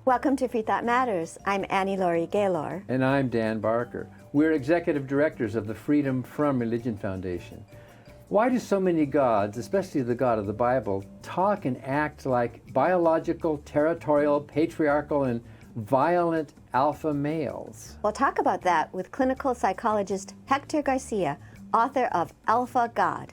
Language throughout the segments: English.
Welcome to Freethought Matters. I'm Laurie Gaylor. And I'm Dan Barker. We're executive directors of the Freedom from Religion Foundation. Why do so many gods, especially the God of the Bible, talk and act like biological, territorial, patriarchal, and violent alpha males? We'll talk about that with clinical psychologist Hector Garcia, author of Alpha God.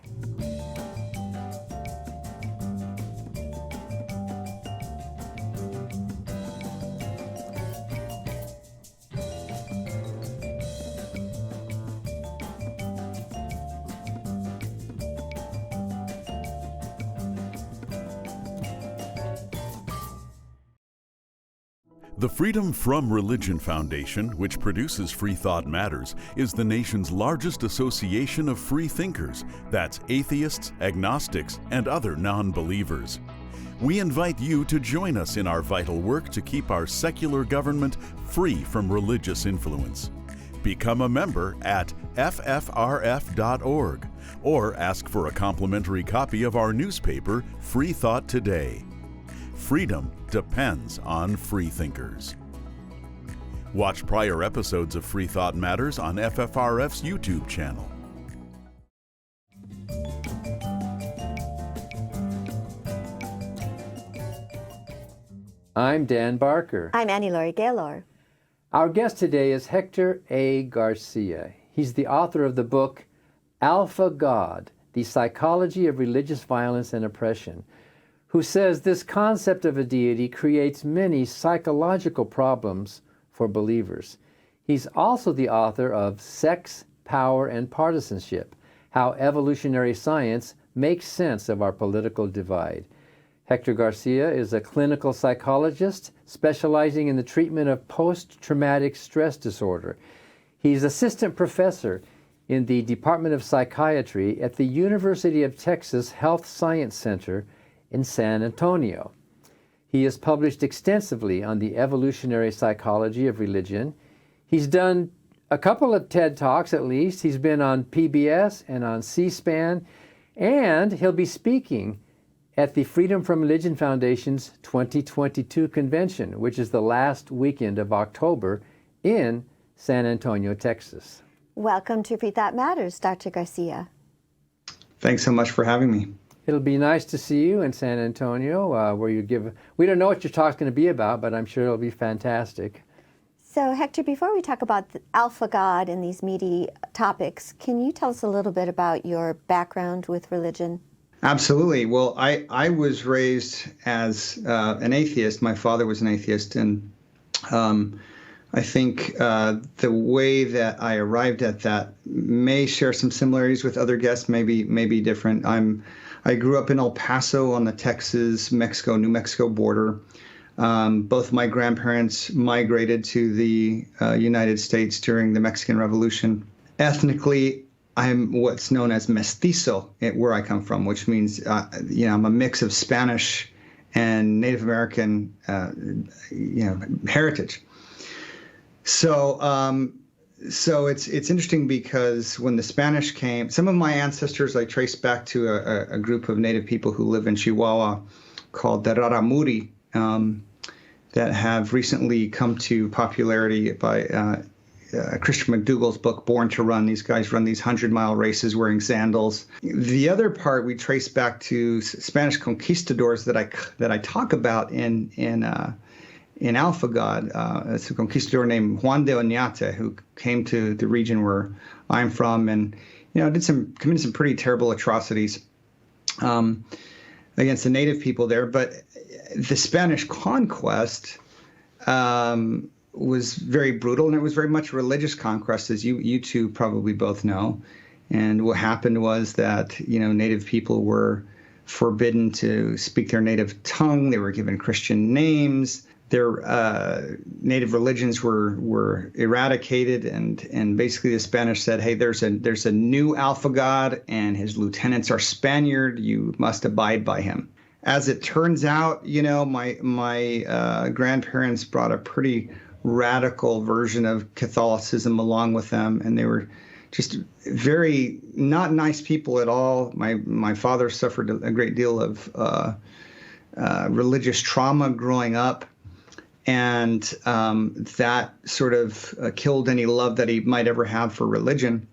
The Freedom from Religion Foundation, which produces Freethought Matters, is the nation's largest association of free thinkers. That's atheists, agnostics, and other non-believers. We invite you to join us in our vital work to keep our secular government free from religious influence. Become a member at FFRF.org or ask for a complimentary copy of our newspaper, Freethought Today. Freedom depends on freethinkers. Watch prior episodes of Freethought Matters on FFRF's YouTube channel. I'm Dan Barker. I'm Laurie Gaylor. Our guest today is Hector A. Garcia. He's the author of the book Alpha God, The Psychology of Religious Violence and Oppression, who says this concept of a deity creates many psychological problems for believers. He's also the author of Sex, Power, and Partisanship, How Evolutionary Science Makes Sense of Our Political Divide. Hector Garcia is a clinical psychologist specializing in the treatment of post-traumatic stress disorder. He's assistant professor in the Department of Psychiatry at the University of Texas Health Science Center in San Antonio. He has published extensively on the evolutionary psychology of religion. He's done a couple of TED Talks at least. He's been on PBS and on C-SPAN, and he'll be speaking at the Freedom from Religion Foundation's 2022 convention, which is the last weekend of October in San Antonio, Texas. Welcome to Freethought Matters, Dr. Garcia. Thanks so much for having me. It'll be nice to see you in San Antonio, where you give... We don't know what your talk's going to be about, but I'm sure it'll be fantastic. So, Hector, before we talk about the Alpha God and these meaty topics, can you tell us a little bit about your background with religion? Absolutely. Well, I was raised as an atheist. My father was an atheist, and I think the way that I arrived at that may share some similarities with other guests, maybe different. I grew up in El Paso on the Texas-Mexico, New Mexico border. Both my grandparents migrated to the United States during the Mexican Revolution. Ethnically, I'm what's known as mestizo, where I come from, which means I'm a mix of Spanish and Native American heritage. So it's interesting because when the Spanish came, some of my ancestors I trace back to a group of Native people who live in Chihuahua called the Raramuri, that have recently come to popularity by Christian McDougall's book, Born to Run. These guys run these 100-mile races wearing sandals. The other part we trace back to Spanish conquistadors that I talk about in Alpha God. It's a conquistador named Juan de Oñate, who came to the region where I'm from and committed some pretty terrible atrocities against the native people there. But the Spanish conquest was very brutal, and it was very much religious conquest, as you two probably both know. And what happened was that native people were forbidden to speak their native tongue. They were given Christian names. Their native religions were eradicated, and basically the Spanish said, "Hey, there's a new Alpha God, and his lieutenants are Spaniard. You must abide by him." As it turns out, my grandparents brought a pretty radical version of Catholicism along with them, and they were just very not nice people at all. My father suffered a great deal of religious trauma growing up. and that sort of killed any love that he might ever have for religion.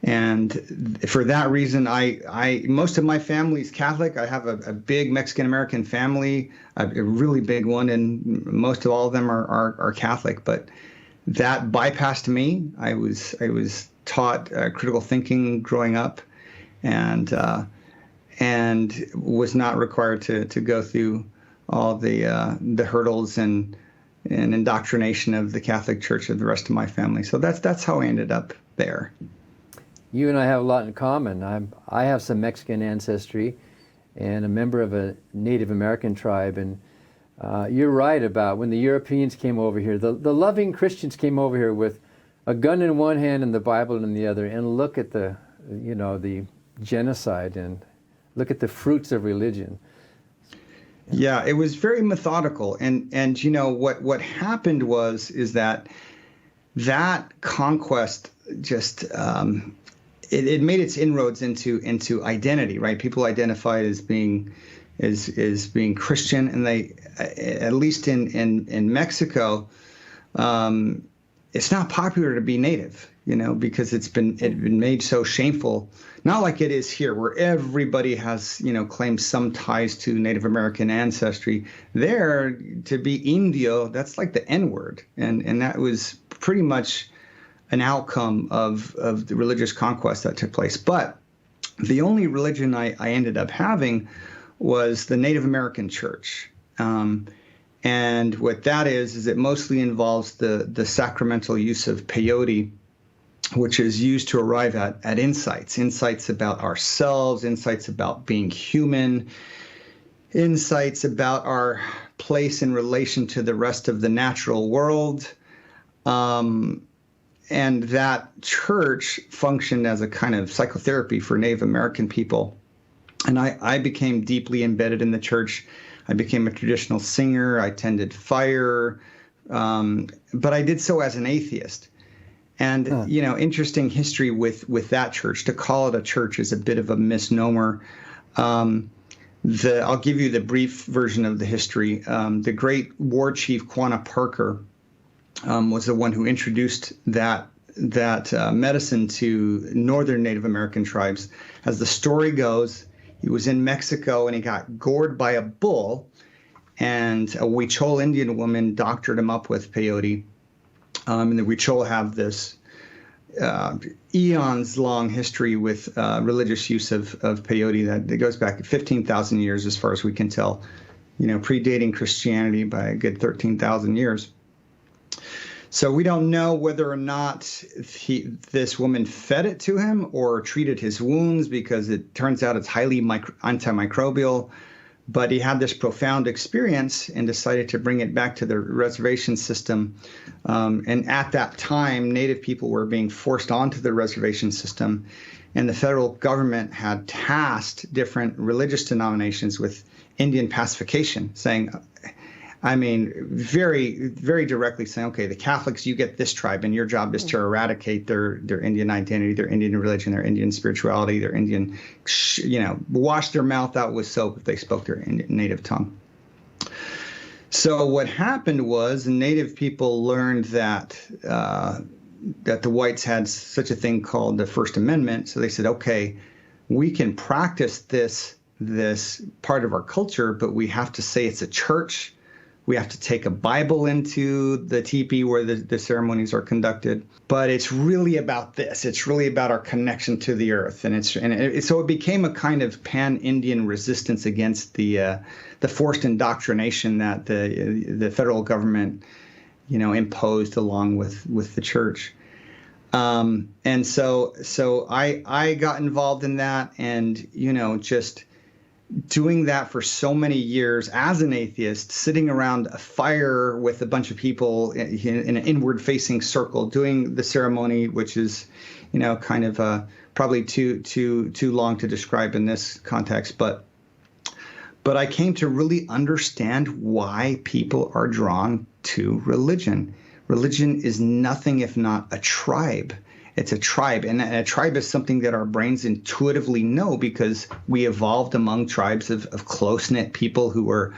And for that reason, I most of my family is Catholic. I have a big Mexican American family, a really big one, and most of all of them are Catholic. But that bypassed me. I was taught critical thinking growing up, and was not required to go through all the hurdles and indoctrination of the Catholic Church of the rest of my family. So that's how I ended up there. You and I have a lot in common. I have some Mexican ancestry and a member of a Native American tribe. And you're right about when the Europeans came over here, the loving Christians came over here with a gun in one hand and the Bible in the other. And look at the genocide and look at the fruits of religion. Yeah, it was very methodical. And what happened is that conquest just it made its inroads into identity, right? People identified as being Christian, and they, at least in Mexico, it's not popular to be Native, because it's been made so shameful. Not like it is here, where everybody has claimed some ties to Native American ancestry. There, to be Indio, that's like the N-word, and that was pretty much an outcome of the religious conquest that took place. But the only religion I ended up having was the Native American Church. And what that is it mostly involves the sacramental use of peyote, which is used to arrive at insights about ourselves, insights about being human, insights about our place in relation to the rest of the natural world. And that church functioned as a kind of psychotherapy for Native American people. And I became deeply embedded in the church. I became a traditional singer. I tended fire, but I did so as an atheist. And, interesting history with that church. To call it a church is a bit of a misnomer. I'll give you the brief version of the history. The great war chief Quanah Parker was the one who introduced that medicine to northern Native American tribes. As the story goes, he was in Mexico and he got gored by a bull, and a Huichol Indian woman doctored him up with peyote. And the Huichol have this eons-long history with religious use of peyote that goes back 15,000 years as far as we can tell, predating Christianity by a good 13,000 years. So we don't know whether or not this woman fed it to him or treated his wounds, because it turns out it's highly antimicrobial. But he had this profound experience and decided to bring it back to the reservation system. And at that time, Native people were being forced onto the reservation system. And the federal government had tasked different religious denominations with Indian pacification, saying, very, very directly saying, okay, the Catholics, you get this tribe, and your job is to eradicate their Indian identity, their Indian religion, their Indian spirituality, their Indian, wash their mouth out with soap if they spoke their native tongue. So what happened was Native people learned that the whites had such a thing called the First Amendment. So they said, okay, we can practice this part of our culture, but we have to say it's a church. We have to take a Bible into the teepee where the ceremonies are conducted. But it's really about this. It's really about our connection to the earth. So it became a kind of pan-Indian resistance against the forced indoctrination that the federal government, imposed along with the church. And so I got involved in that, and, just doing that for so many years as an atheist, sitting around a fire with a bunch of people in an inward-facing circle, doing the ceremony, which is, kind of probably too long to describe in this context. But I came to really understand why people are drawn to religion. Religion is nothing if not a tribe. It's a tribe, and a tribe is something that our brains intuitively know because we evolved among tribes of close-knit people who were,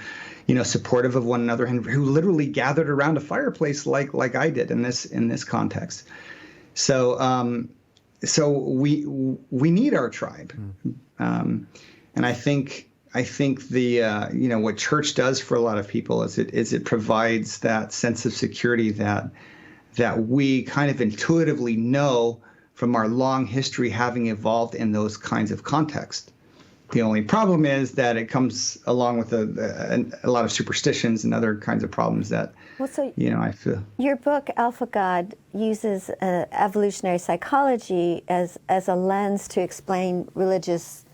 supportive of one another, and who literally gathered around a fireplace like I did in this context. So we need our tribe, and I think the what church does for a lot of people is it provides that sense of security that we kind of intuitively know from our long history having evolved in those kinds of contexts. The only problem is that it comes along with a lot of superstitions and other kinds of problems that, I feel. Your book, Alpha God, uses evolutionary psychology as a lens to explain religious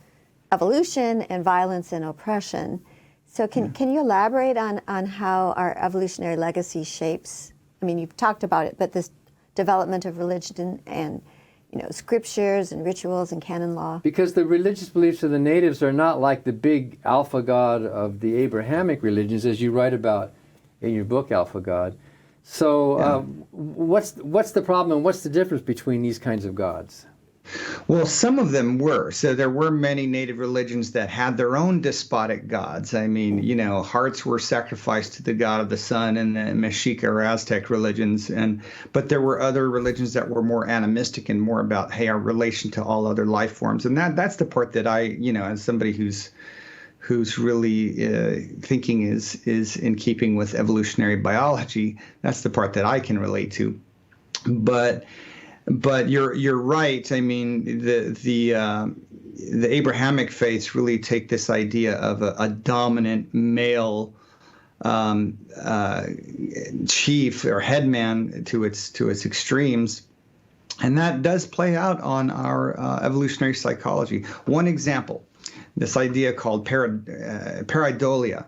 evolution and violence and oppression. So can you elaborate on how our evolutionary legacy shapes, you've talked about it, but this development of religion and scriptures and rituals and canon law? Because the religious beliefs of the natives are not like the big alpha god of the Abrahamic religions, as you write about in your book, Alpha God. So what's the problem, and what's the difference between these kinds of gods? Well, some of them were. So there were many native religions that had their own despotic gods. Hearts were sacrificed to the god of the sun in the Mexica or Aztec religions. But there were other religions that were more animistic and more about, hey, our relation to all other life forms. And that's the part that I, as somebody who's really thinking is in keeping with evolutionary biology, that's the part that I can relate to. But you're right. The Abrahamic faiths really take this idea of a dominant male chief or headman to its extremes, and that does play out on our evolutionary psychology. One example, this idea called pareidolia.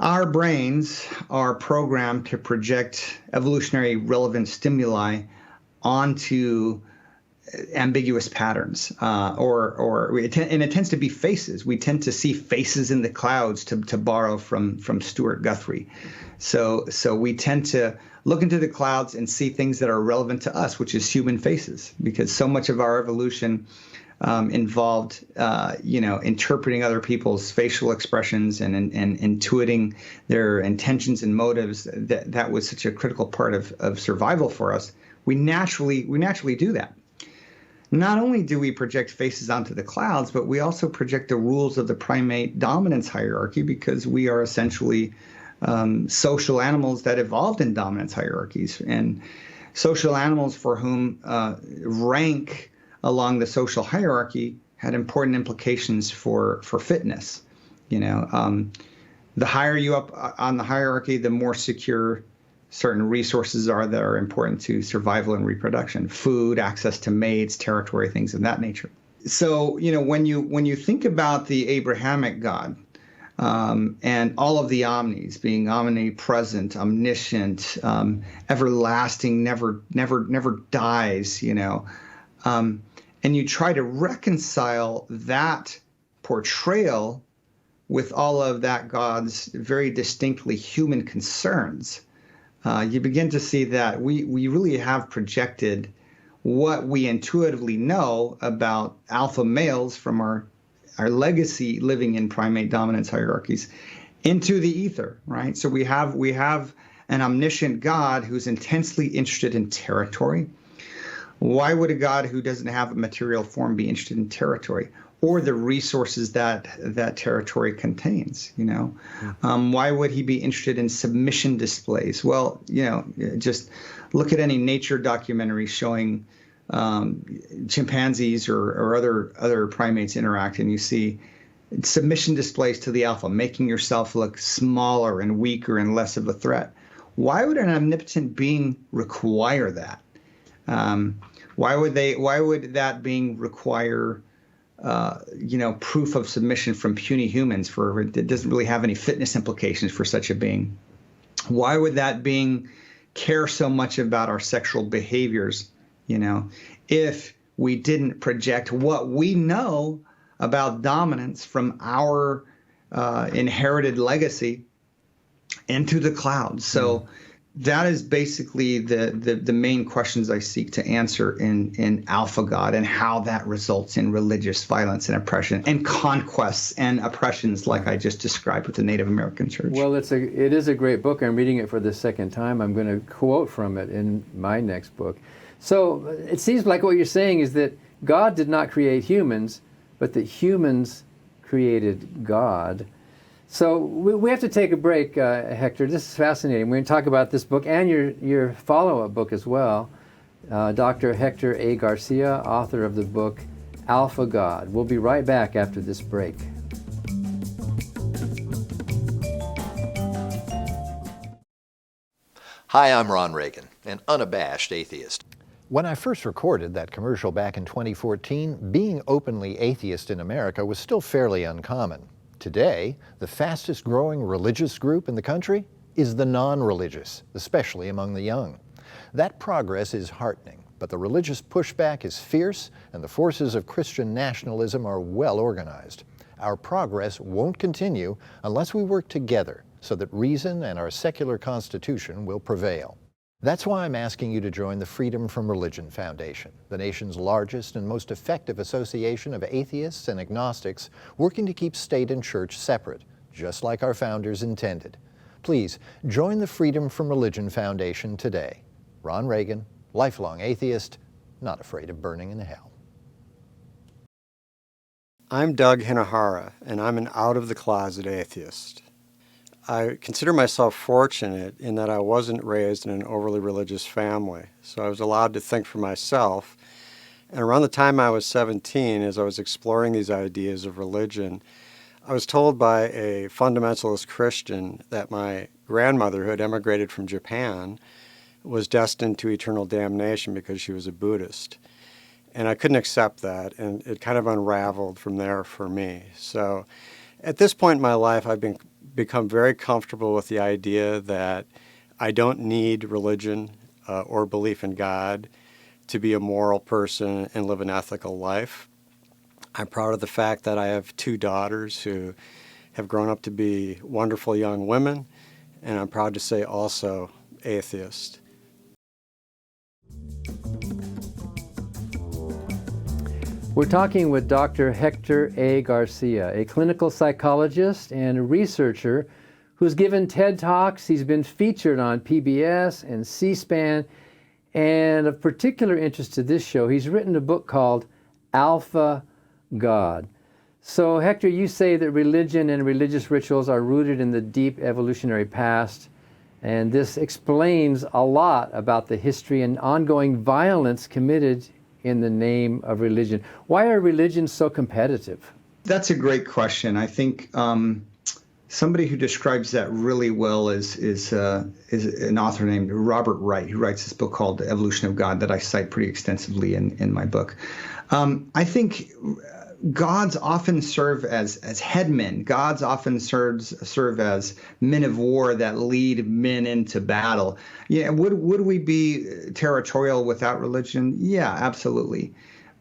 Our brains are programmed to project evolutionary relevant stimuli onto ambiguous patterns, and it tends to be faces. We tend to see faces in the clouds, to borrow from Stuart Guthrie. So we tend to look into the clouds and see things that are relevant to us, which is human faces, because so much of our evolution involved, interpreting other people's facial expressions and intuiting their intentions and motives. That was such a critical part of survival for us. We naturally do that. Not only do we project faces onto the clouds, but we also project the rules of the primate dominance hierarchy, because we are essentially social animals that evolved in dominance hierarchies, and social animals for whom rank along the social hierarchy had important implications for fitness. The higher you up on the hierarchy, the more secure certain resources are that are important to survival and reproduction: food, access to mates, territory, things of that nature. So, when you think about the Abrahamic God, and all of the omnis, being omnipresent, omniscient, everlasting, never dies, and you try to reconcile that portrayal with all of that God's very distinctly human concerns, you begin to see that we really have projected what we intuitively know about alpha males from our legacy living in primate dominance hierarchies into the ether, right? So we have an omniscient God who's intensely interested in territory. Why would a God who doesn't have a material form be interested in territory or the resources that territory contains? Why would he be interested in submission displays? Well, just look at any nature documentary showing chimpanzees or other primates interact, and you see submission displays to the alpha, making yourself look smaller and weaker and less of a threat. Why would an omnipotent being require that? Why would that being require proof of submission from puny humans? For it doesn't really have any fitness implications for such a being. Why would that being care so much about our sexual behaviors? If we didn't project what we know about dominance from our inherited legacy into the clouds. So that is basically the main questions I seek to answer in Alpha God, and how that results in religious violence and oppression and conquests and oppressions like I just described with the Native American Church. Well, it is a great book. I'm reading it for the second time. I'm going to quote from it in my next book. So it seems like what you're saying is that God did not create humans, but that humans created God. So we have to take a break, Hector. This is fascinating. We're going to talk about this book and your follow-up book as well. Dr. Hector A. Garcia, author of the book Alpha God. We'll be right back after this break. Hi, I'm Ron Reagan, an unabashed atheist. When I first recorded that commercial back in 2014, being openly atheist in America was still fairly uncommon. Today, the fastest growing religious group in the country is the non-religious, especially among the young. That progress is heartening, but the religious pushback is fierce and the forces of Christian nationalism are well organized. Our progress won't continue unless we work together so that reason and our secular constitution will prevail. That's why I'm asking you to join the Freedom from Religion Foundation, the nation's largest and most effective association of atheists and agnostics working to keep state and church separate, just like our founders intended. Please join the Freedom from Religion Foundation today. Ron Reagan, lifelong atheist, not afraid of burning in hell. I'm Doug Hinahara, and I'm an out-of-the-closet atheist. I consider myself fortunate in that I wasn't raised in an overly religious family, so I was allowed to think for myself. And around the time I was 17, as I was exploring these ideas of religion, I was told by a fundamentalist Christian that my grandmother, who had emigrated from Japan, was destined to eternal damnation because she was a Buddhist. And I couldn't accept that, and it kind of unraveled from there for me. So at this point in my life, I've become very comfortable with the idea that I don't need religion or belief in God to be a moral person and live an ethical life. I'm proud of the fact that I have 2 daughters who have grown up to be wonderful young women, and I'm proud to say also atheist. We're talking with Dr. Hector A. Garcia, a clinical psychologist and a researcher who's given TED Talks. He's been featured on PBS and C-SPAN, and of particular interest to this show, he's written a book called Alpha God. So, Hector, you say that religion and religious rituals are rooted in the deep evolutionary past, and this explains a lot about the history and ongoing violence committed in the name of religion. Why are religions so competitive? That's a great question. I think somebody who describes that really well is an author named Robert Wright, who writes this book called The Evolution of God that I cite pretty extensively in my book. I think gods often serve as headmen. Gods often serve as men of war that lead men into battle. Yeah, would we be territorial without religion? Yeah, absolutely.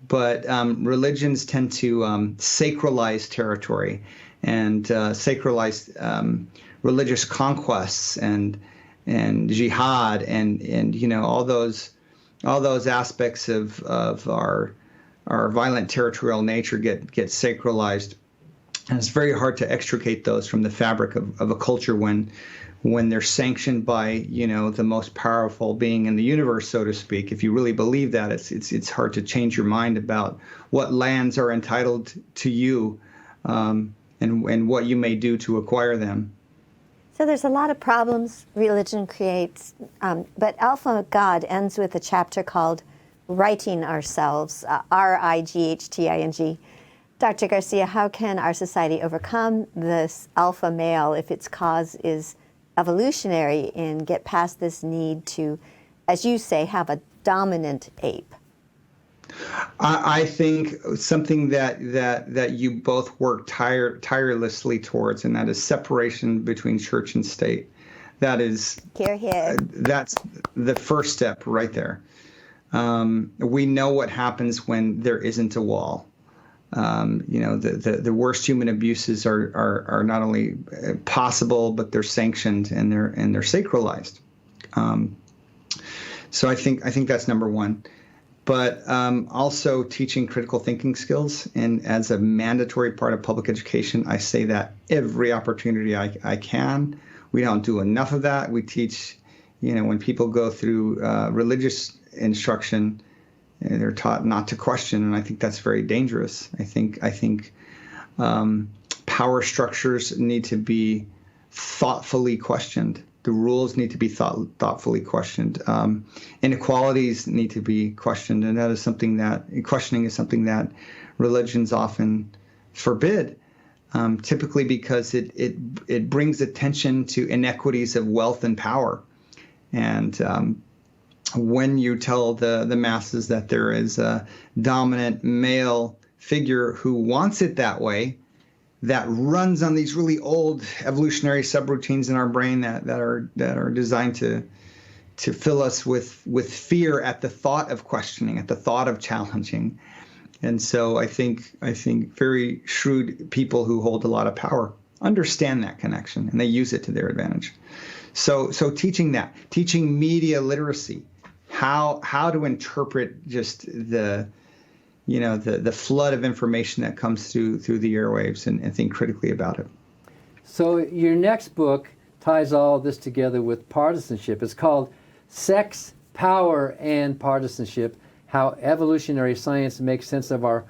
But religions tend to sacralize territory and sacralize religious conquests and jihad and all those aspects of our violent territorial nature get sacralized, and it's very hard to extricate those from the fabric of a culture when they're sanctioned by the most powerful being in the universe, so to speak. If you really believe that, it's hard to change your mind about what lands are entitled to you and what you may do to acquire them. So there's a lot of problems religion creates, but Alpha God ends with a chapter called Righting Ourselves, R-I-G-H-T-I-N-G. Dr. Garcia, how can our society overcome this alpha male if its cause is evolutionary and get past this need to, as you say, have a dominant ape? I think something that you both work tirelessly towards, and that is separation between church and state. That is, that's the first step right there. We know what happens when there isn't a wall. The worst human abuses are not only possible, but they're sanctioned and they're sacralized. So I think that's number one. But also teaching critical thinking skills, and as a mandatory part of public education, I say that every opportunity I can. We don't do enough of that. We teach, when people go through religious instruction, they're taught not to question, and I think that's very dangerous. I think power structures need to be thoughtfully questioned. The rules need to be thoughtfully questioned. Inequalities need to be questioned, and that is something that questioning is something that religions often forbid, typically because it brings attention to inequities of wealth and power. And when you tell the masses that there is a dominant male figure who wants it that way, that runs on these really old evolutionary subroutines in our brain that are designed to fill us with fear at the thought of questioning, at the thought of challenging. And so I think very shrewd people who hold a lot of power understand that connection, and they use it to their advantage. So teaching media literacy, how to interpret just the flood of information that comes through the airwaves, and think critically about it. So your next book ties all of this together with partisanship. It's called Sex, Power, and Partisanship, How Evolutionary Science Makes Sense of Our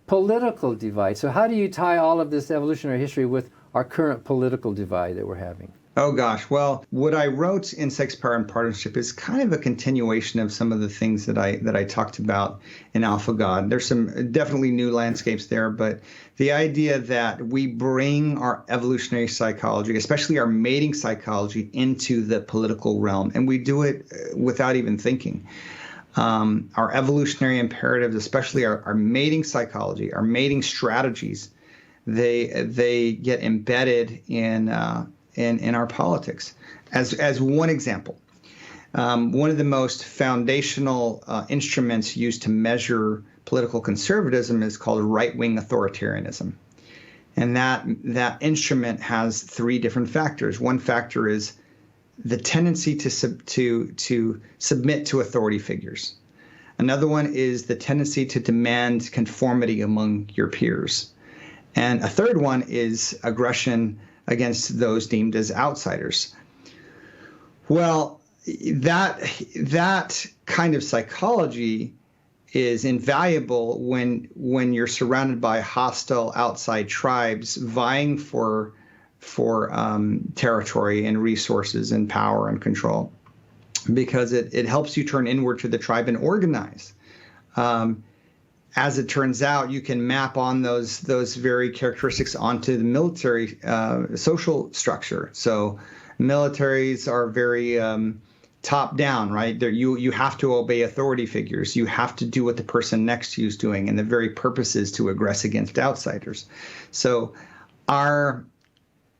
Political Divide. So how do you tie all of this evolutionary history with our current political divide that we're having? Oh gosh, well, what I wrote in Sex, Power, and Partisanship is kind of a continuation of some of the things that I talked about in Alpha God. There's some definitely new landscapes there, but the idea that we bring our evolutionary psychology, especially our mating psychology, into the political realm, and we do it without even thinking. Our evolutionary imperatives, especially our mating psychology, our mating strategies, they get embedded in our politics. As one example, one of the most foundational instruments used to measure political conservatism is called right-wing authoritarianism. And that instrument has three different factors. One factor is the tendency to submit to authority figures. Another one is the tendency to demand conformity among your peers. And a third one is aggression against those deemed as outsiders. Well, that kind of psychology is invaluable when you're surrounded by hostile outside tribes vying for territory and resources and power and control, because it helps you turn inward to the tribe and organize. As it turns out, you can map on those very characteristics onto the military social structure. So militaries are very top down, right? You have to obey authority figures. You have to do what the person next to you is doing, and the very purpose is to aggress against outsiders. So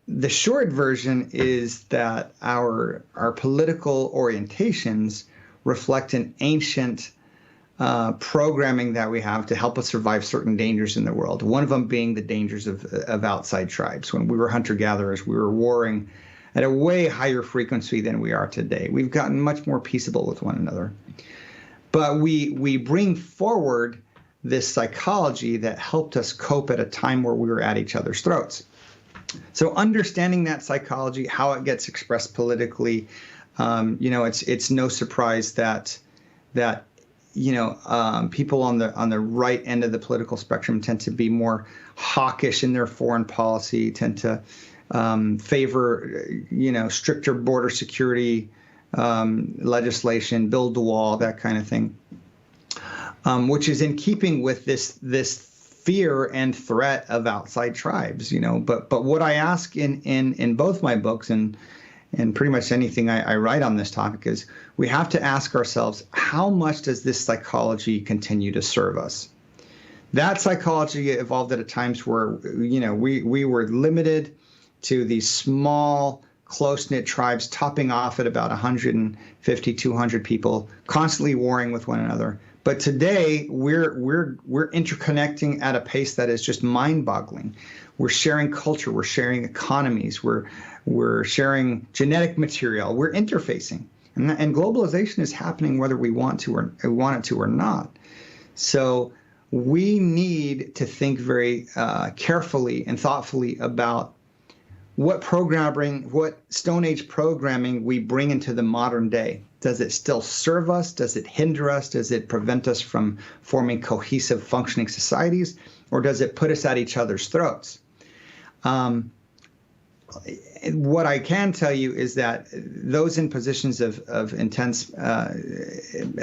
the short version is that our political orientations reflect an ancient programming that we have to help us survive certain dangers in the world. One of them being the dangers of outside tribes. When we were hunter-gatherers, we were warring at a way higher frequency than we are today. We've gotten much more peaceable with one another. But we bring forward this psychology that helped us cope at a time where we were at each other's throats. So understanding that psychology, how it gets expressed politically, it's no surprise that people on the right end of the political spectrum tend to be more hawkish in their foreign policy, tend to favor, stricter border security legislation, build the wall, that kind of thing, which is in keeping with this fear and threat of outside tribes. But what I ask in both my books and pretty much anything I write on this topic is we have to ask ourselves, how much does this psychology continue to serve us? That psychology evolved at a times where, we were limited to these small, close-knit tribes topping off at about 150, 200 people, constantly warring with one another. But today, we're interconnecting at a pace that is just mind-boggling. We're sharing culture, we're sharing economies, we're sharing genetic material, we're interfacing. And globalization is happening whether we want it to or not. So we need to think very carefully and thoughtfully about what Stone Age programming we bring into the modern day. Does it still serve us? Does it hinder us? Does it prevent us from forming cohesive, functioning societies? Or does it put us at each other's throats? What I can tell you is that those in positions of intense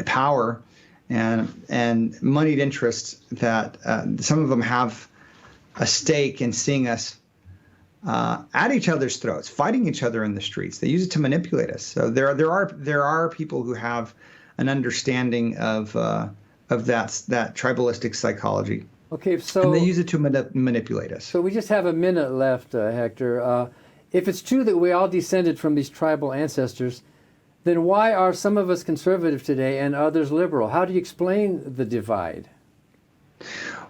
power and moneyed interests, that some of them have a stake in seeing us at each other's throats, fighting each other in the streets. They use it to manipulate us. So there are people who have an understanding of that tribalistic psychology. Okay, so and they use it to manipulate us. So we just have a minute left, Hector. If it's true that we all descended from these tribal ancestors, then why are some of us conservative today and others liberal? How do you explain the divide?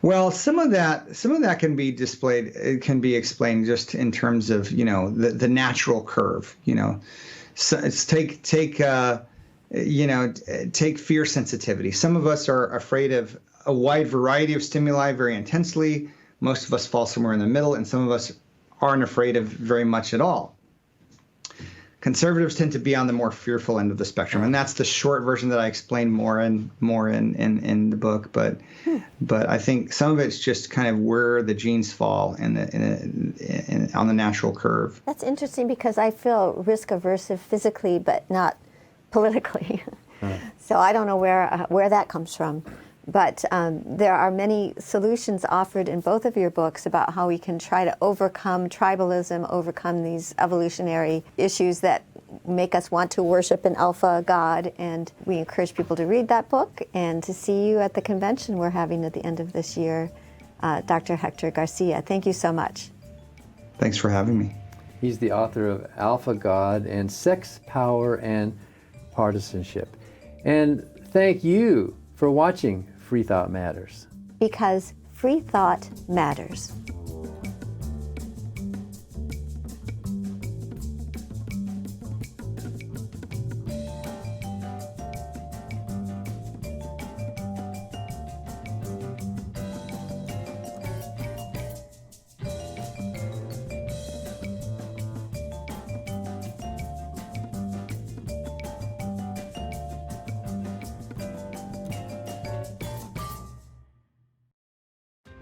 Well, some of that can be displayed. It can be explained just in terms of the natural curve. So take fear sensitivity. Some of us are afraid of a wide variety of stimuli very intensely. Most of us fall somewhere in the middle, and some of us aren't afraid of very much at all. Conservatives tend to be on the more fearful end of the spectrum, and that's the short version that I explained more in the book. But I think some of it's just kind of where the genes fall on the natural curve. That's interesting because I feel risk averse physically, but not politically. So I don't know where that comes from. But there are many solutions offered in both of your books about how we can try to overcome tribalism, overcome these evolutionary issues that make us want to worship an alpha god. And we encourage people to read that book and to see you at the convention we're having at the end of this year, Dr. Hector Garcia. Thank you so much. Thanks for having me. He's the author of Alpha God and Sex, Power, and Partisanship. And thank you for watching Freethought Matters. Because free thought matters.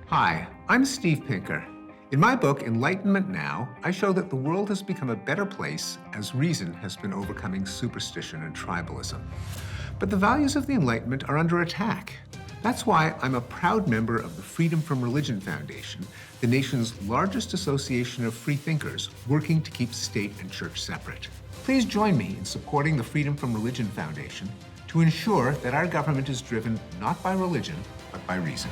Hi, I'm Steve Pinker. In my book, Enlightenment Now, I show that the world has become a better place as reason has been overcoming superstition and tribalism. But the values of the Enlightenment are under attack. That's why I'm a proud member of the Freedom from Religion Foundation, the nation's largest association of free thinkers working to keep state and church separate. Please join me in supporting the Freedom from Religion Foundation to ensure that our government is driven not by religion, but by reason.